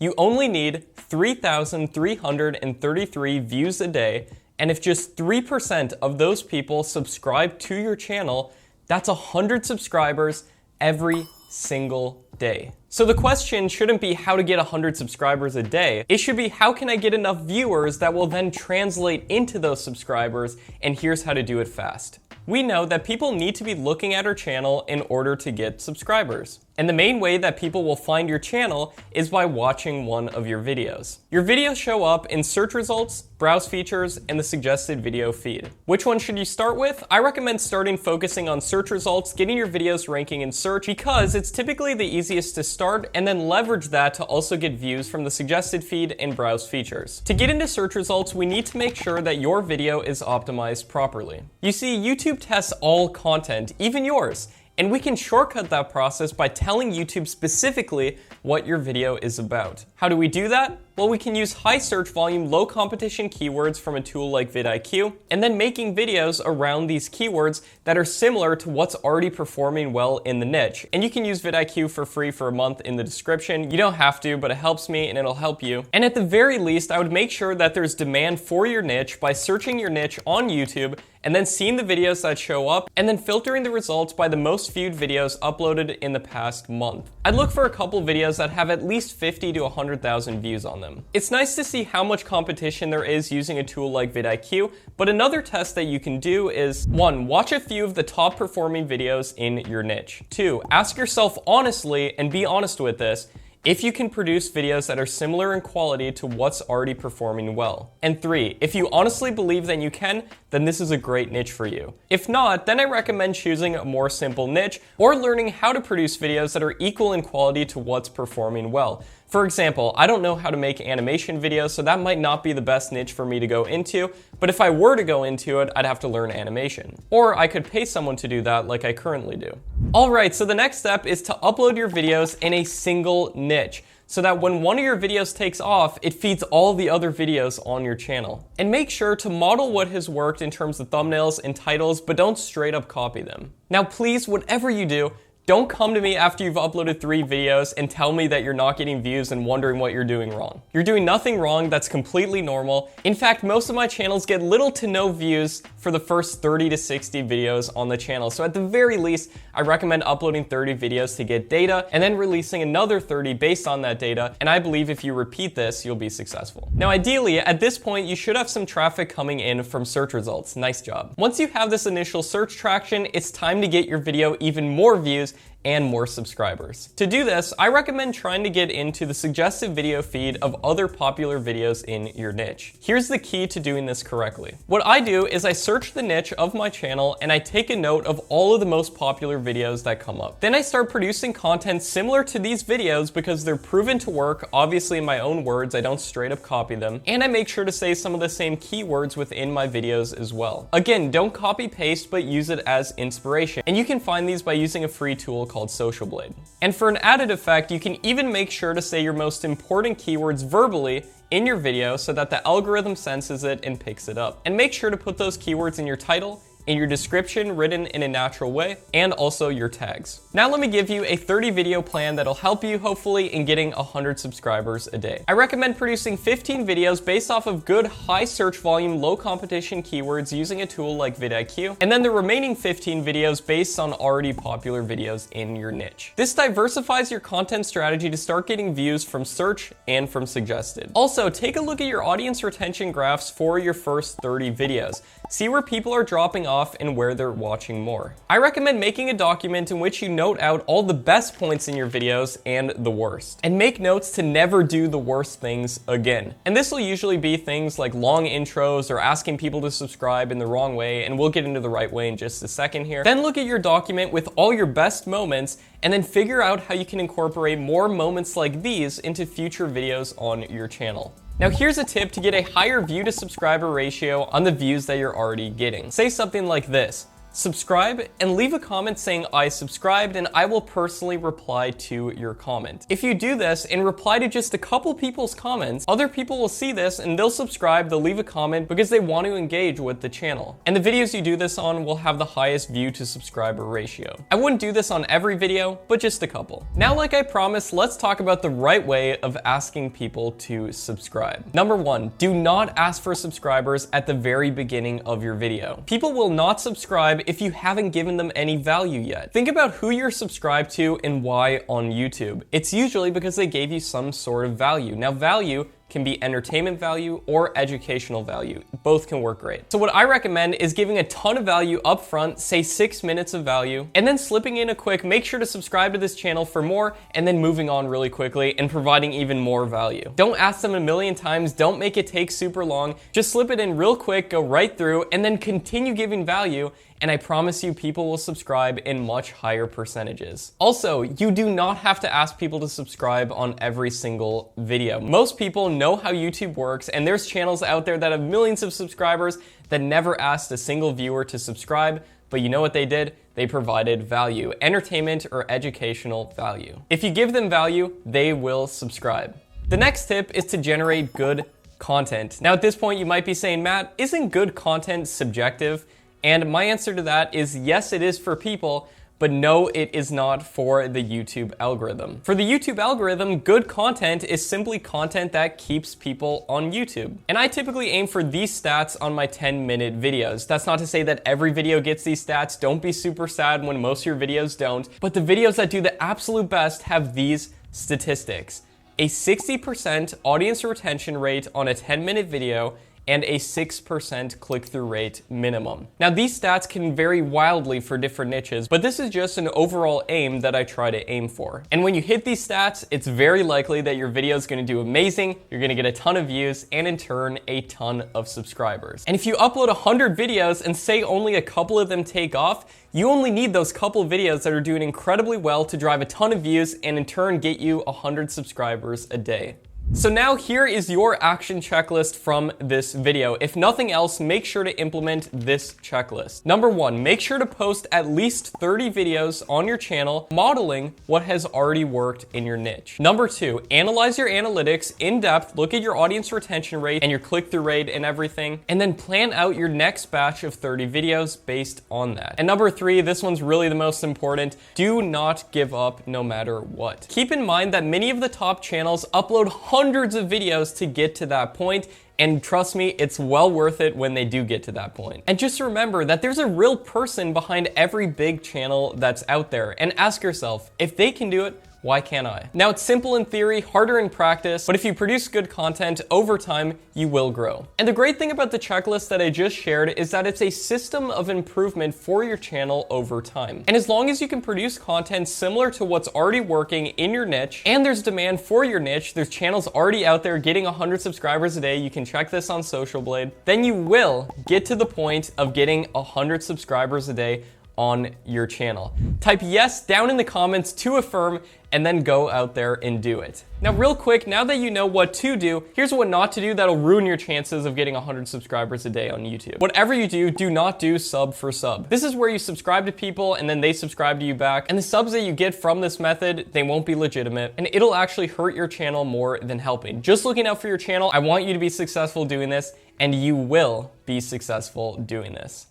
You only need 3,333 views a day, and if just 3% of those people subscribe to your channel, that's 100 subscribers every single day. So the question shouldn't be how to get 100 subscribers a day. It should be how can I get enough viewers that will then translate into those subscribers, and here's how to do it fast. We know that people need to be looking at our channel in order to get subscribers. And the main way that people will find your channel is by watching one of your videos. Your videos show up in search results, browse features, and the suggested video feed. Which one should you start with? I recommend starting focusing on search results, getting your videos ranking in search, because it's typically the easiest to start, and then leverage that to also get views from the suggested feed and browse features. To get into search results, we need to make sure that your video is optimized properly. You see, YouTube tests all content, even yours. And we can shortcut that process by telling YouTube specifically what your video is about. How do we do that? Well, we can use high search volume, low competition keywords from a tool like VidIQ, and then making videos around these keywords that are similar to what's already performing well in the niche. And you can use VidIQ for free for a month in the description. You don't have to, but it helps me and it'll help you. And at the very least, I would make sure that there's demand for your niche by searching your niche on YouTube and then seeing the videos that show up, and then filtering the results by the most viewed videos uploaded in the past month. I'd look for a couple videos that have at least 50 to 100,000 views on them. It's nice to see how much competition there is using a tool like VidIQ, but another test that you can do is 1. Watch a few of the top performing videos in your niche. 2. Ask yourself honestly, and be honest with this, if you can produce videos that are similar in quality to what's already performing well. And 3, if you honestly believe that you can, then this is a great niche for you. If not, then I recommend choosing a more simple niche or learning how to produce videos that are equal in quality to what's performing well. For example, I don't know how to make animation videos, so that might not be the best niche for me to go into, but if I were to go into it, I'd have to learn animation. Or I could pay someone to do that like I currently do. Alright, so the next step is to upload your videos in a single niche, so that when one of your videos takes off, it feeds all the other videos on your channel. And make sure to model what has worked in terms of thumbnails and titles, but don't straight up copy them. Now please, whatever you do, don't come to me after you've uploaded 3 videos and tell me that you're not getting views and wondering what you're doing wrong. You're doing nothing wrong, that's completely normal. In fact, most of my channels get little to no views for the first 30 to 60 videos on the channel. So at the very least, I recommend uploading 30 videos to get data and then releasing another 30 based on that data. And I believe if you repeat this, you'll be successful. Now, ideally, at this point, you should have some traffic coming in from search results. Nice job. Once you have this initial search traction, it's time to get your video even more views and more subscribers. To do this, I recommend trying to get into the suggested video feed of other popular videos in your niche. Here's the key to doing this correctly. What I do is I search the niche of my channel and I take a note of all of the most popular videos that come up. Then I start producing content similar to these videos because they're proven to work, obviously in my own words, I don't straight up copy them, and I make sure to say some of the same keywords within my videos as well. Again, don't copy paste, but use it as inspiration. And you can find these by using a free tool called Social Blade. And for an added effect, you can even make sure to say your most important keywords verbally in your video so that the algorithm senses it and picks it up. And make sure to put those keywords in your title, in your description written in a natural way, and also your tags. Now let me give you a 30 video plan that'll help you hopefully in getting 100 subscribers a day. I recommend producing 15 videos based off of good high search volume, low competition keywords using a tool like VidIQ, and then the remaining 15 videos based on already popular videos in your niche. This diversifies your content strategy to start getting views from search and from suggested. Also, take a look at your audience retention graphs for your first 30 videos. See where people are dropping off and where they're watching more. I recommend making a document in which you note out all the best points in your videos and the worst. And make notes to never do the worst things again. And this will usually be things like long intros or asking people to subscribe in the wrong way, and we'll get into the right way in just a second here. Then look at your document with all your best moments and then figure out how you can incorporate more moments like these into future videos on your channel. Now here's a tip to get a higher view to subscriber ratio on the views that you're already getting. Say something like this: subscribe and leave a comment saying I subscribed, and I will personally reply to your comment. If you do this and reply to just a couple people's comments, other people will see this and they'll subscribe, they'll leave a comment because they want to engage with the channel. And the videos you do this on will have the highest view to subscriber ratio. I wouldn't do this on every video, but just a couple. Now, like I promised, let's talk about the right way of asking people to subscribe. Number one, do not ask for subscribers at the very beginning of your video. People will not subscribe if you haven't given them any value yet. Think about who you're subscribed to and why on YouTube. It's usually because they gave you some sort of value. Now, value can be entertainment value or educational value. Both can work great. So what I recommend is giving a ton of value up front, say 6 minutes of value, and then slipping in a quick, make sure to subscribe to this channel for more, and then moving on really quickly and providing even more value. Don't ask them a million times, don't make it take super long, just slip it in real quick, go right through, and then continue giving value, and I promise you people will subscribe in much higher percentages. Also, you do not have to ask people to subscribe on every single video. Most people know how YouTube works, and there's channels out there that have millions of subscribers that never asked a single viewer to subscribe, but you know what they did? They provided value, entertainment or educational value. If you give them value, they will subscribe. The next tip is to generate good content. Now at this point you might be saying, Matt, isn't good content subjective? And my answer to that is yes, it is for people, but no, it is not for the YouTube algorithm. For the YouTube algorithm, good content is simply content that keeps people on YouTube. And I typically aim for these stats on my 10-minute videos. That's not to say that every video gets these stats. Don't be super sad when most of your videos don't. But the videos that do the absolute best have these statistics. A 60% audience retention rate on a 10-minute video, and a 6% click-through rate minimum. Now these stats can vary wildly for different niches, but this is just an overall aim that I try to aim for. And when you hit these stats, it's very likely that your video is gonna do amazing, you're gonna get a ton of views, and in turn, a ton of subscribers. And if you upload 100 videos and say only a couple of them take off, you only need those couple videos that are doing incredibly well to drive a ton of views and in turn get you 100 subscribers a day. So now here is your action checklist from this video. If nothing else, make sure to implement this checklist. Number one, make sure to post at least 30 videos on your channel modeling what has already worked in your niche. Number two, analyze your analytics in depth, look at your audience retention rate and your click-through rate and everything, and then plan out your next batch of 30 videos based on that. And number three, this one's really the most important, do not give up no matter what. Keep in mind that many of the top channels upload hundreds of videos to get to that point, and trust me, it's well worth it when they do get to that point. And just remember that there's a real person behind every big channel that's out there, and ask yourself, if they can do it, why can't I? Now it's simple in theory, harder in practice, but if you produce good content over time, you will grow. And the great thing about the checklist that I just shared is that it's a system of improvement for your channel over time. And as long as you can produce content similar to what's already working in your niche, and there's demand for your niche, there's channels already out there getting 100 subscribers a day, you can check this on Social Blade, then you will get to the point of getting 100 subscribers a day on your channel. Type yes down in the comments to affirm, and then go out there and do it. Now real quick, now that you know what to do, here's what not to do that'll ruin your chances of getting 100 subscribers a day on YouTube. Whatever you do, do not do sub for sub. This is where you subscribe to people and then they subscribe to you back, and the subs that you get from this method, they won't be legitimate, and it'll actually hurt your channel more than helping. Just looking out for your channel, I want you to be successful doing this, and you will be successful doing this.